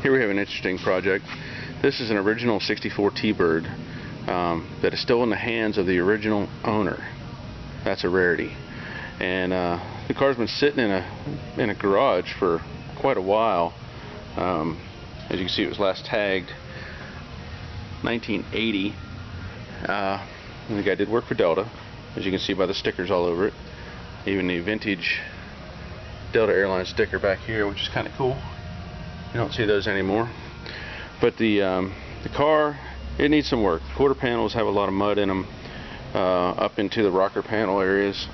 Here we have an interesting project. This is an original 64 T-Bird that is still in the hands of the original owner. That's a rarity. And the car's been sitting in a garage for quite a while. As you can see, it was last tagged 1980. And the guy did work for Delta, as you can see by the stickers all over it. Even the vintage Delta Airlines sticker back here, which is kind of cool. You don't see those anymore. But the car, it needs some work. Quarter panels have a lot of mud in them, up into the rocker panel areas,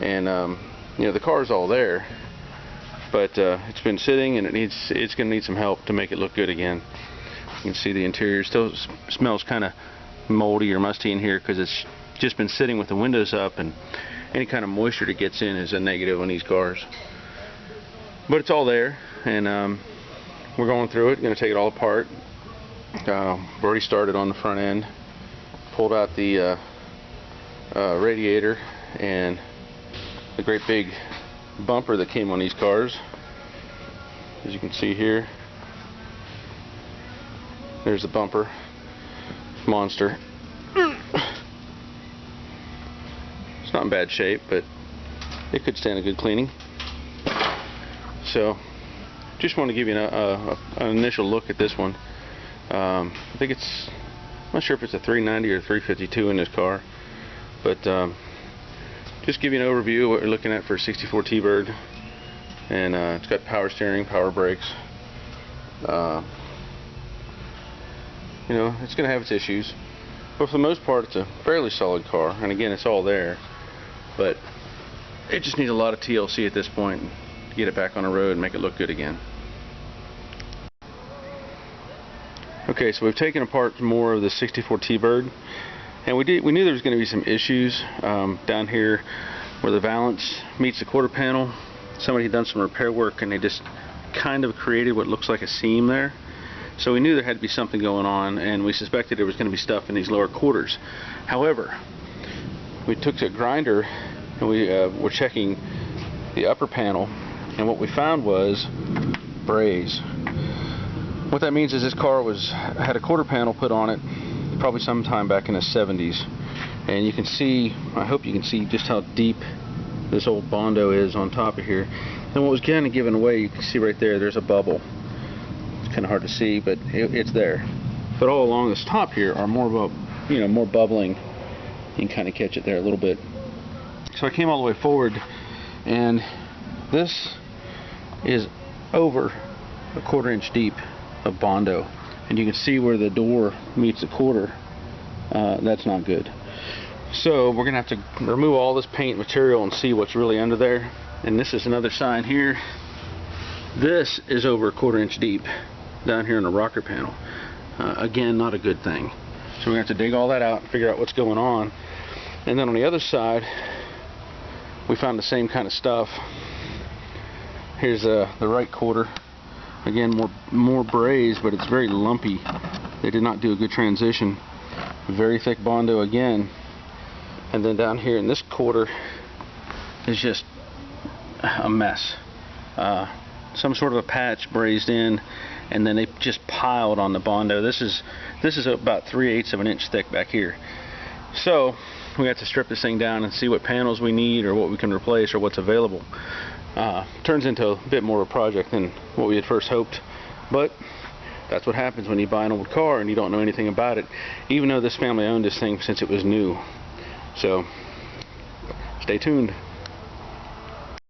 and you know, the car's all there, but it's been sitting, and it's going to need some help to make it look good again. You can see the interior still smells kind of moldy or musty in here because it's just been sitting with the windows up, and any kind of moisture that gets in is a negative on these cars. But it's all there, and we're going through it, going to take it all apart. We've already started on the front end, pulled out the radiator and the great big bumper that came on these cars. As you can see here, there's the bumper, monster. It's not in bad shape, but it could stand a good cleaning. So just want to give you an initial look at this one. I think I'm not sure if it's a 390 or 352 in this car, but just give you an overview of what we're looking at for a 64 T-Bird. And it's got power steering, power brakes. You know, it's going to have its issues, but for the most part it's a fairly solid car. And again, it's all there, but it just needs a lot of TLC at this point to get it back on the road and make it look good again. Okay, so we've taken apart more of the 64 T-Bird, and we knew there was going to be some issues down here where the valance meets the quarter panel. Somebody had done some repair work, and they just kind of created what looks like a seam there. So we knew there had to be something going on, and we suspected there was going to be stuff in these lower quarters. However, we took a grinder and we were checking the upper panel, and what we found was braze. What that means is this car had a quarter panel put on it probably sometime back in the 70s, and you can see, I hope you can see just how deep this old Bondo is on top of here. And what was kind of given away, you can see right there's a bubble. It's kind of hard to see, but it's there. But all along this top here are more bubbling. You can kind of catch it there a little bit. So I came all the way forward, and this is over a 1/4 inch deep of Bondo, and you can see where the door meets the quarter. That's not good. So we're gonna have to remove all this paint material and see what's really under there. And this is another sign here. This is over a 1/4 inch deep down here in the rocker panel. Again, not a good thing. So we're gonna have to dig all that out and figure out what's going on. And then on the other side, we found the same kind of stuff. Here's the right quarter. Again, more braze, but it's very lumpy. They did not do a good transition. Very thick Bondo again. And then down here in this quarter is just a mess. Some sort of a patch brazed in, and then they just piled on the Bondo. This is about 3/8 of an inch thick back here. So we have to strip this thing down and see what panels we need, or what we can replace, or what's available. Turns into a bit more of a project than what we had first hoped, but that's what happens when you buy an old car and you don't know anything about it, even though this family owned this thing since it was new. So stay tuned.